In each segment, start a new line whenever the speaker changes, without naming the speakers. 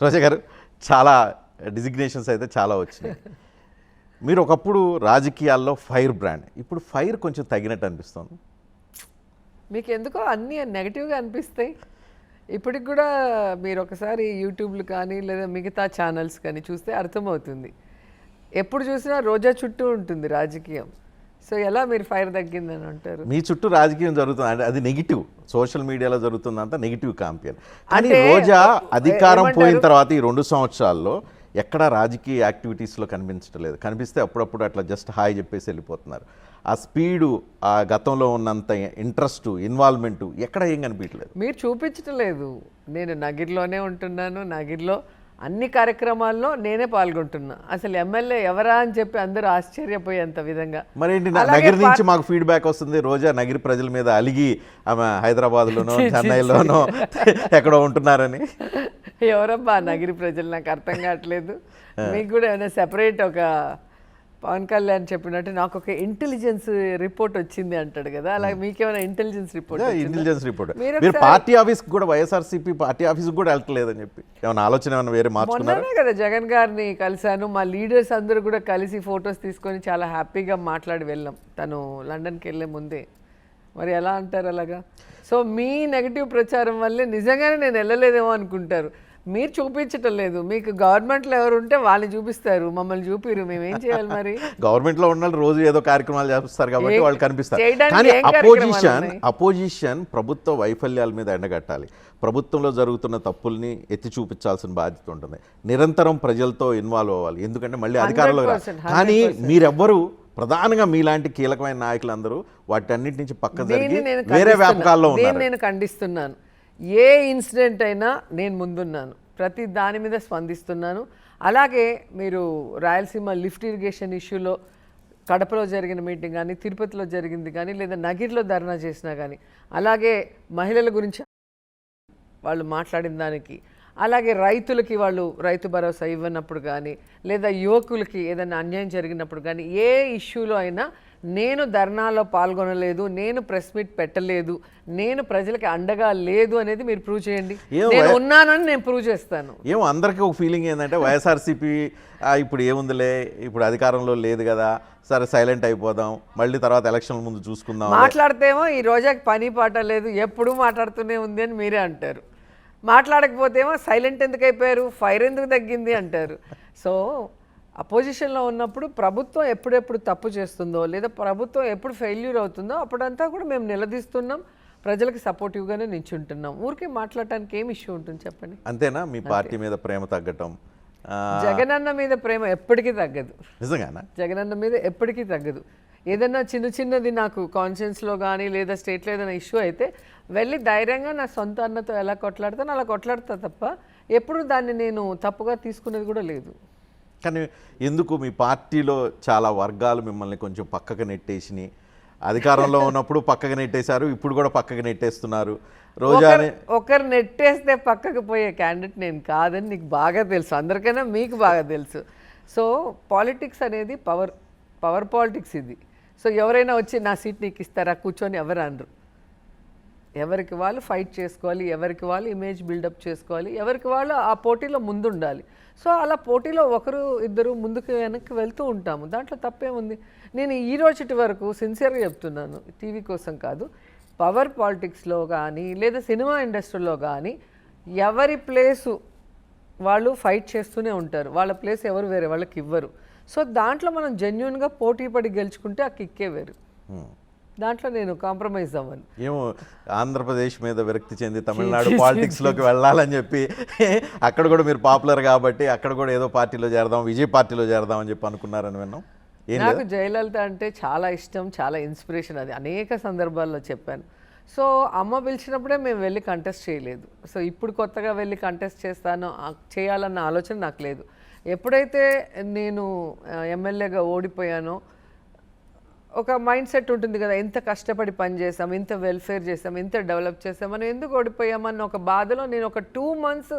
రోజా గారు చాలా డిజిగ్నేషన్స్ అయితే చాలా వచ్చినాయి. మీరు ఒకప్పుడు రాజకీయాల్లో ఫైర్ బ్రాండ్, ఇప్పుడు ఫైర్ కొంచెం తగ్గినట్టు అనిపిస్తుంది.
మీకు ఎందుకో అన్నీ నెగిటివ్గా అనిపిస్తాయి. ఇప్పటికి కూడా మీరు ఒకసారి యూట్యూబ్లు కానీ లేదా మిగతా ఛానల్స్ కానీ చూస్తే అర్థమవుతుంది. ఎప్పుడు చూసినా రోజా చుట్టూ ఉంటుంది రాజకీయం. సో ఎలా మీరు ఫైర్ తగ్గిందని అంటారు?
మీ చుట్టూ రాజకీయం జరుగుతుంది అంటే అది నెగిటివ్, సోషల్ మీడియాలో జరుగుతుందంతా నెగిటివ్ కాంపియర్. కానీ
అంటే
రోజా అధికారం
ఏమంటారు?
పోయిన తర్వాత ఈ 2 సంవత్సరాల్లో ఎక్కడా రాజకీయ యాక్టివిటీస్లో కనిపించడం లేదు. కనిపిస్తే అప్పుడప్పుడు అట్లా జస్ట్ హాయ్ చెప్పేసి వెళ్ళిపోతున్నారు. ఆ స్పీడు, ఆ గతంలో ఉన్నంత ఇంట్రెస్ట్, ఇన్వాల్వ్మెంటు ఎక్కడ ఏం కనిపించలేదు.
మీరు చూపించటం లేదు. నేను నగిరిలోనే ఉంటున్నాను, నగిరిలో అన్ని కార్యక్రమాల్లో నేనే పాల్గొంటున్నా. అసలు ఎమ్మెల్యే ఎవరా అని చెప్పి అందరూ ఆశ్చర్యపోయేంత విధంగా.
మరేంటి నగిరి నుంచి మాకు ఫీడ్బ్యాక్ వస్తుంది, రోజా నగిరి ప్రజల మీద అలిగి ఆమె హైదరాబాద్లోనో చెన్నైలోనో ఎక్కడో ఉంటున్నారని.
ఎవరబ్బా నగిరి ప్రజలు? నాకు అర్థం కావట్లేదు. మీకు కూడా ఏమైనా సెపరేట్ ఒక పవన్ కళ్యాణ్ చెప్పినట్టు నాకు ఒక ఇంటెలిజెన్స్ రిపోర్ట్ వచ్చింది అంటాడు కదా, అలాగే మీకేమైనా ఇంటెలిజెన్స్ రిపోర్ట్?
Intelligence report. మీరు పార్టీ ఆఫీస్ కూడా, వైఎస్ఆర్సీపీ పార్టీ ఆఫీస్కి కూడా వెళ్ళట్లేదని చెప్పి ఏమైనా ఆలోచన ఏమైనా వేరే మార్చుకున్నారా?
మొన్ననే కదా జగన్ గారిని కలిశాను. మా లీడర్స్ అందరూ కూడా కలిసి ఫొటోస్ తీసుకొని చాలా హ్యాపీగా మాట్లాడి వెళ్ళాం తను లండన్కి వెళ్ళే ముందే. మరి ఎలా అంటారు అలాగా? సో మీ నెగిటివ్ ప్రచారం వల్లే నిజంగానే నేను వెళ్ళలేదేమో అనుకుంటారు. మీరు చూపించటం లేదు. మీకు గవర్నమెంట్లో ఎవరు ఉంటే వాళ్ళని చూపిస్తారు, మమ్మల్ని చూపిరు. మేమేం చేయాలి మరి?
గవర్నమెంట్లో ఉన్న రోజు ఏదో కార్యక్రమాలు చేస్తారు కాబట్టి వాళ్ళు కనిపిస్తారు.
చేయడానికి
కానీ
ఏం కార్యక్రమాలు ఉన్నాయి?
అపోజిషన్ ప్రభుత్వ వైఫల్యాల మీద ఎండగట్టాలి, ప్రభుత్వంలో జరుగుతున్న తప్పుల్ని ఎత్తి చూపించాల్సిన బాధ్యత ఉంటుంది, నిరంతరం ప్రజలతో ఇన్వాల్వ్ అవ్వాలి. ఎందుకంటే మళ్ళీ అధికారంలో
100%.
కానీ మీరెవ్వరు ప్రధానంగా మీలాంటి కీలకమైన నాయకులందరూ వాటన్నిటి నుంచి పక్క జరిగి వేరే వ్యాపకాల్లో ఉన్నారు.
నేను ఖండిస్తున్నాను. ఏ ఇన్సిడెంట్ అయినా నేను ముందున్నాను, ప్రతి దాని మీద స్పందిస్తున్నాను. అలాగే మీరు రాయలసీమ లిఫ్ట్ ఇరిగేషన్ ఇష్యూలో కడపలో జరిగిన మీటింగ్ కానీ, తిరుపతిలో జరిగింది కానీ, లేదా నగిరిలో ధర్నా చేసినా కానీ, అలాగే మహిళల గురించి వాళ్ళు మాట్లాడిన దానికి, అలాగే రైతులకి వాళ్ళు రైతు భరోసా ఇవ్వనప్పుడు కానీ, లేదా యువకులకి ఏదైనా అన్యాయం జరిగినప్పుడు కానీ, ఏ ఇష్యూలో అయినా నేను ధర్నాలో పాల్గొనలేదు, నేను ప్రెస్ మీట్ పెట్టలేదు, నేను ప్రజలకి అండగా లేదు అనేది మీరు ప్రూవ్ చేయండి. నేను ఉన్నానని నేను ప్రూవ్ చేస్తాను.
ఏమో అందరికీ ఒక ఫీలింగ్ ఏంటంటే వైఎస్ఆర్సీపీ ఇప్పుడు ఏముందిలే, ఇప్పుడు అధికారంలో లేదు కదా, సరే సైలెంట్ అయిపోదాం, మళ్ళీ తర్వాత ఎలక్షన్ల ముందు చూసుకుందాం.
మాట్లాడితేమో ఈ రోజాకి పని పాట లేదు, ఎప్పుడూ మాట్లాడుతూనే ఉంది అని మీరే అంటారు. మాట్లాడకపోతేమో సైలెంట్ ఎందుకు అయిపోయారు, ఫైర్ ఎందుకు తగ్గింది అంటారు. సో అపోజిషన్లో ఉన్నప్పుడు ప్రభుత్వం ఎప్పుడెప్పుడు తప్పు చేస్తుందో, లేదా ప్రభుత్వం ఎప్పుడు ఫెయిల్యూర్ అవుతుందో అప్పుడంతా కూడా మేము నిలదీస్తున్నాం, ప్రజలకు సపోర్టివ్గానే నించుంటున్నాం. ఊరికే మాట్లాడటానికి ఏం ఇష్యూ ఉంటుంది చెప్పండి?
అంతేనా? మీ పార్టీ మీద ప్రేమ తగ్గటం,
జగనన్న మీద ప్రేమ ఎప్పటికీ తగ్గదు.
నిజంగానా?
జగనన్న మీద ఎప్పటికీ తగ్గదు. ఏదైనా చిన్నది నాకు కాన్షియన్స్లో కానీ లేదా స్టేట్లో ఏదైనా ఇష్యూ అయితే వెళ్ళి ధైర్యంగా నా సొంత అన్నతో ఎలా కొట్లాడతాను అలా కొట్లాడతా తప్ప ఎప్పుడు దాన్ని నేను తప్పుగా తీసుకునేది కూడా లేదు.
కానీ ఎందుకు మీ పార్టీలో చాలా వర్గాలు మిమ్మల్ని కొంచెం పక్కకు నెట్టేసినాయి? అధికారంలో ఉన్నప్పుడు పక్కకు నెట్టేశారు, ఇప్పుడు కూడా పక్కకు నెట్టేస్తున్నారు. రోజా
ఒకరు నెట్టేస్తే పక్కకు పోయే క్యాండిడేట్ నేను కాదని నీకు బాగా తెలుసు, అందరికైనా మీకు బాగా తెలుసు. సో పాలిటిక్స్ అనేది పవర్ పాలిటిక్స్ ఇది. సో ఎవరైనా వచ్చి నా సీట్ నీకు ఇస్తారా కూర్చొని ఎవరు అనరు. ఎవరికి వాళ్ళు ఫైట్ చేసుకోవాలి, ఎవరికి వాళ్ళు ఇమేజ్ బిల్డప్ చేసుకోవాలి, ఎవరికి వాళ్ళు ఆ పోటీలో ముందుండాలి. సో అలా పోటీలో ఒకరు ఇద్దరు ముందుకు వెనక్కి వెళ్తూ ఉంటాము, దాంట్లో తప్పేముంది? నేను ఈ రోజుటి వరకు సిన్సియర్గా చెప్తున్నాను, టీవీ కోసం కాదు, పవర్ పాలిటిక్స్లో కానీ లేదా సినిమా ఇండస్ట్రీలో కానీ ఎవరి ప్లేసు వాళ్ళు ఫైట్ చేస్తూనే ఉంటారు, వాళ్ళ ప్లేస్ ఎవరు వేరే వాళ్ళకి ఇవ్వరు. సో దాంట్లో మనం జెన్యున్గా పోటీ పడి గెలుచుకుంటే ఆ కిక్కే వేరు. దాంట్లో నేను కాంప్రమైజ్ అవ్వను.
ఏమో ఆంధ్రప్రదేశ్ మీద విరక్తి చెంది తమిళనాడు పాలిటిక్స్లోకి వెళ్ళాలని చెప్పి అక్కడ కూడా మీరు పాపులర్ కాబట్టి అక్కడ కూడా ఏదో పార్టీలో చేరదాం, విజయ్ పార్టీలో చేరదాం అని చెప్పి అనుకున్నారని విన్నాం.
నాకు జయలలిత అంటే చాలా ఇష్టం, చాలా ఇన్స్పిరేషన్. అది అనేక సందర్భాల్లో చెప్పాను. సో అమ్మ పిలిచినప్పుడే మేము వెళ్ళి కంటెస్ట్ చేయలేదు. సో ఇప్పుడు కొత్తగా వెళ్ళి కంటెస్ట్ చేయాలన్న ఆలోచన నాకు లేదు. ఎప్పుడైతే నేను ఎమ్మెల్యేగా ఓడిపోయానో ఒక మైండ్ సెట్ ఉంటుంది కదా, ఎంత కష్టపడి పని చేసాం, ఎంత వెల్ఫేర్ చేసాం, ఎంత డెవలప్ చేసాం, మనం ఎందుకు ఓడిపోయామన్న ఒక బాధలో నేను ఒక 2 months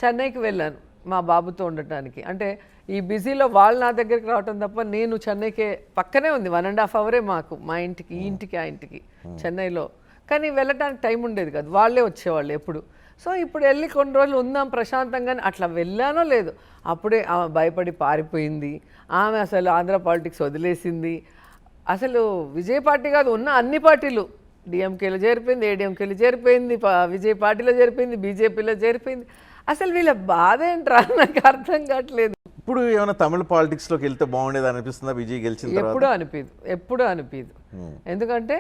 చెన్నైకి వెళ్ళాను మా బాబుతో ఉండటానికి. అంటే ఈ బిజీలో వాళ్ళు నా దగ్గరికి రావటం తప్ప నేను చెన్నైకే, పక్కనే ఉంది 1.5 hours మాకు, మా ఇంటికి, ఈ ఇంటికి ఆ ఇంటికి చెన్నైలో. కానీ వెళ్ళటానికి టైం ఉండేది కాదు, వాళ్ళే వచ్చేవాళ్ళు ఎప్పుడు. సో ఇప్పుడు వెళ్ళి కొన్ని రోజులు ఉందాం ప్రశాంతంగానే అట్లా వెళ్ళానో లేదు, అప్పుడే ఆమె భయపడి పారిపోయింది. ఆమె అసలు ఆంధ్ర పాలిటిక్స్ వదిలేసింది. అసలు విజయ్ పార్టీ కాదు, ఉన్న అన్ని పార్టీలు, డిఎంకేలో చేరిపోయింది, ఏడీఎంకేలో చేరిపోయింది, విజయ్ పార్టీలో చేరిపోయింది, బీజేపీలో చేరిపోయింది. అసలు వీళ్ళ బాధ ఏంట్రా నాకు అర్థం కావట్లేదు.
ఇప్పుడు ఏమైనా తమిళ పాలిటిక్స్లోకి వెళ్తే బాగుండేది అనిపిస్తుందా విజయ్ గెలిచిన తర్వాత?
ఎప్పుడూ అనిపించదు. ఎందుకంటే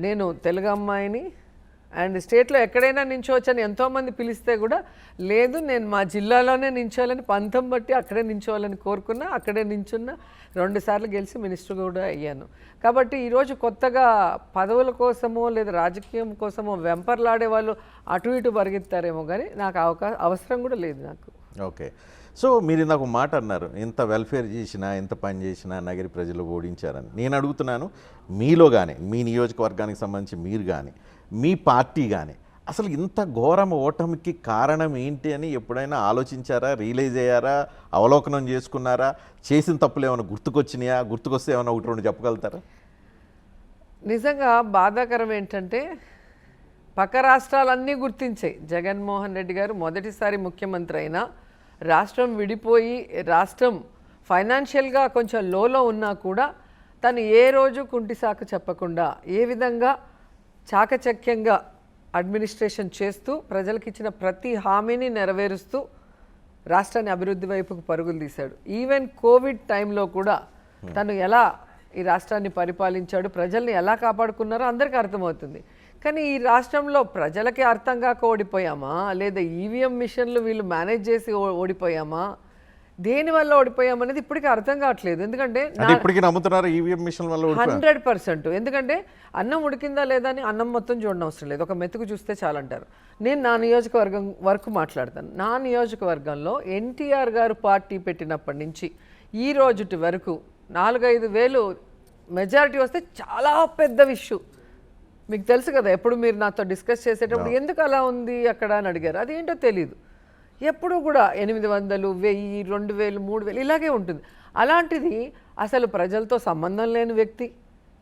నేను తెలుగు అమ్మాయిని అండ్ స్టేట్లో ఎక్కడైనా నించోవచ్చని ఎంతోమంది పిలిస్తే కూడా లేదు, నేను మా జిల్లాలోనే నించోవాలని పంతం బట్టి అక్కడే నించోవాలని కోరుకున్నా, అక్కడే నించున్నా. 2 సార్లు గెలిచి మినిస్టర్ కూడా అయ్యాను. కాబట్టి ఈరోజు కొత్తగా పదవుల కోసమో లేదా రాజకీయం కోసమో వెంపర్లాడే వాళ్ళు అటు ఇటు పరిగెత్తారేమో, కానీ నాకు అవసరం కూడా లేదు నాకు.
ఓకే. సో మీరు ఇందాక ఒక మాట అన్నారు, ఇంత వెల్ఫేర్ చేసినా ఎంత పని చేసినా నగరి ప్రజలు ఓడించారని. నేను అడుగుతున్నాను, మీలో కానీ మీ నియోజకవర్గానికి సంబంధించి మీరు కానీ మీ పార్టీ కానీ అసలు ఇంత ఘోరం ఓటమికి కారణం ఏంటి అని ఎప్పుడైనా ఆలోచించారా, రియలైజ్ అయ్యారా, అవలోకనం చేసుకున్నారా? చేసిన తప్పులు ఏమైనా గుర్తుకొచ్చినాయా? గుర్తుకొస్తే ఏమైనా 1-2 చెప్పగలుగుతారా?
నిజంగా బాధాకరం ఏంటంటే పక్క రాష్ట్రాలన్నీ గుర్తించాయి. జగన్మోహన్ రెడ్డి గారు మొదటిసారి ముఖ్యమంత్రి అయినా రాష్ట్రం విడిపోయి రాష్ట్రం ఫైనాన్షియల్గా కొంచెం లోలో ఉన్నా కూడా తను ఏ రోజు కుంటిసాకు చెప్పకుండా ఏ విధంగా చాకచక్యంగా అడ్మినిస్ట్రేషన్ చేస్తూ ప్రజలకు ఇచ్చిన ప్రతి హామీని నెరవేరుస్తూ రాష్ట్రాన్ని అభివృద్ధి వైపుకు పరుగులు తీశాడు. ఈవెన్ కోవిడ్ టైంలో కూడా తను ఎలా ఈ రాష్ట్రాన్ని పరిపాలించాడు, ప్రజల్ని ఎలా కాపాడుకున్నారో అందరికీ అర్థమవుతుంది. కానీ ఈ రాష్ట్రంలో ప్రజలకి అర్థం కాక ఓడిపోయామా, లేదా ఈవీఎం మిషన్లు వీళ్ళు మేనేజ్ చేసి ఓడిపోయామా, దేనివల్ల ఓడిపోయామనేది ఇప్పటికీ అర్థం కావట్లేదు. ఎందుకంటే
ఇప్పటికీ నమ్ముతున్నారు ఈవీఎం మిషన్ వల్ల
100%. ఎందుకంటే అన్నం ఉడికిందా లేదా అని అన్నం మొత్తం చూడడం అవసరం లేదు, ఒక మెతుకు చూస్తే చాలంటారు. నేను నా నియోజకవర్గం వరకు మాట్లాడతాను. నా నియోజకవర్గంలో ఎన్టీఆర్ గారు పార్టీ పెట్టినప్పటి నుంచి ఈ రోజుటి వరకు 4-5 వేలు మెజారిటీ వస్తే చాలా పెద్ద విషయం. మీకు తెలుసు కదా, ఎప్పుడు మీరు నాతో డిస్కస్ చేసేటప్పుడు ఎందుకు అలా ఉంది అక్కడ అని అడిగారు. అదేంటో తెలీదు. ఎప్పుడు కూడా 800, 1000, 2000, 3000 ఇలాగే ఉంటుంది. అలాంటిది అసలు ప్రజలతో సంబంధం లేని వ్యక్తి,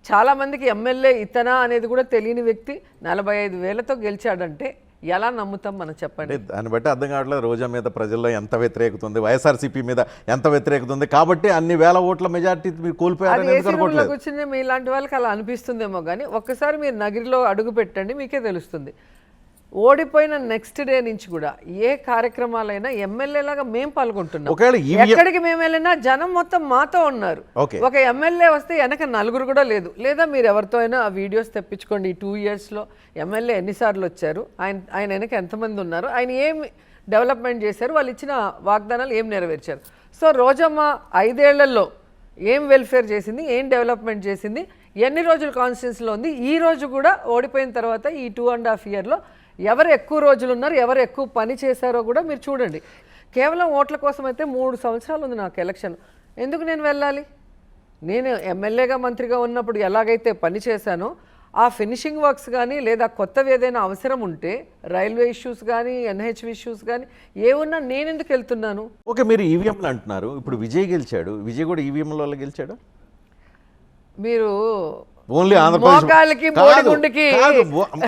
చాలామందికి ఎమ్మెల్యే ఇతనా అనేది కూడా తెలియని వ్యక్తి 45,000తో గెలిచాడంటే ఎలా నమ్ముతాం మనం చెప్పండి?
దాన్ని బట్టి అర్థం కావట్లేదు రోజా మీద ప్రజల్లో ఎంత వ్యతిరేకత ఉంది, వైఎస్ఆర్సీపీ మీద ఎంత వ్యతిరేకత ఉంది, కాబట్టి అన్ని వేల ఓట్ల మెజార్టీ మీరు కోల్పోయారు.
కూర్చుని మీ ఇలాంటి వాళ్ళకి అలా అనిపిస్తుందేమో, కానీ ఒక్కసారి మీరు నగిరిలో అడుగు పెట్టండి, మీకే తెలుస్తుంది. ఓడిపోయిన నెక్స్ట్ డే నుంచి కూడా ఏ కార్యక్రమాలైనా ఎమ్మెల్యేలాగా మేము పాల్గొంటున్నాం. ఎక్కడికి మేము వెళ్ళినా జనం మొత్తం మాతో ఉన్నారు. ఒక ఎమ్మెల్యే వస్తే వెనక 4 కూడా లేదు. లేదా మీరు ఎవరితో అయినా ఆ వీడియోస్ తెప్పించుకోండి. ఈ 2 yearsలో ఎమ్మెల్యే ఎన్నిసార్లు వచ్చారు, ఆయన వెనక ఎంతమంది ఉన్నారు, ఆయన ఏం డెవలప్మెంట్ చేశారు, వాళ్ళు ఇచ్చిన వాగ్దానాలు ఏం నెరవేర్చారు. సో రోజమ్మ 5 ఏళ్లలో ఏం వెల్ఫేర్ చేసింది, ఏం డెవలప్మెంట్ చేసింది, ఎన్ని రోజులు కాన్స్టిట్యూన్సీలో ఉంది, ఈ రోజు కూడా ఓడిపోయిన తర్వాత ఈ 2.5 yearsలో ఎవరు ఎక్కువ రోజులు ఉన్నారు, ఎవరు ఎక్కువ పని చేశారో కూడా మీరు చూడండి. కేవలం ఓట్ల కోసం అయితే 3 సంవత్సరాలు ఉంది నాకు ఎలక్షన్. ఎందుకు నేను వెళ్ళాలి? నేను ఎమ్మెల్యేగా మంత్రిగా ఉన్నప్పుడు ఎలాగైతే పని చేశానో ఆ ఫినిషింగ్ వర్క్స్ కానీ లేదా కొత్తవి ఏదైనా అవసరం ఉంటే రైల్వే ఇష్యూస్ కానీ ఎన్హెచ్వి ఇష్యూస్ కానీ ఏమున్నా నేను ఎందుకు వెళ్తున్నాను?
ఓకే, మీరు ఈవీఎంలు అంటున్నారు. ఇప్పుడు విజయ్ గెలిచాడు, విజయ్ కూడా ఈవీఎంల వల్ల గెలిచాడు.
మీరు
ఓన్లీ ఆంధ్రప్రదేశ్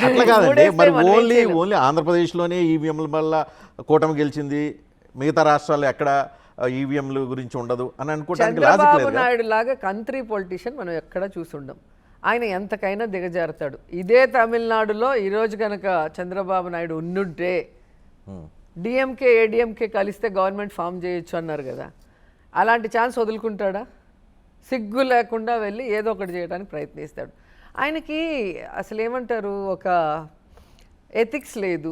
అట్లా కాదండి, మరి ఓన్లీ ఆంధ్రప్రదేశ్లోనే ఈవీఎంల వల్ల కూటమి గెలిచింది, మిగతా రాష్ట్రాలు ఎక్కడ ఈవీఎంల గురించి ఉండదు అని అనుకోవడానికి లాజిక్ లేదు.
చంద్రబాబు నాయుడు లాగా కంట్రీ పొలిటీషియన్ మనం ఎక్కడ చూసుండం. ఆయన ఎంతకైనా దిగజారుతాడు. ఇదే తమిళనాడులో ఈరోజు కనుక చంద్రబాబు నాయుడు ఉండుంటే డిఎంకే ఏడిఎంకే కలిస్తే గవర్నమెంట్ ఫామ్ చేయొచ్చు అన్నారు కదా, అలాంటి ఛాన్స్ వదులుకుంటాడా? సిగ్గు లేకుండా వెళ్ళి ఏదో ఒకటి చేయడానికి ప్రయత్నిస్తాడు. ఆయనకి అసలు ఏమంటారు, ఒక ఎథిక్స్ లేదు.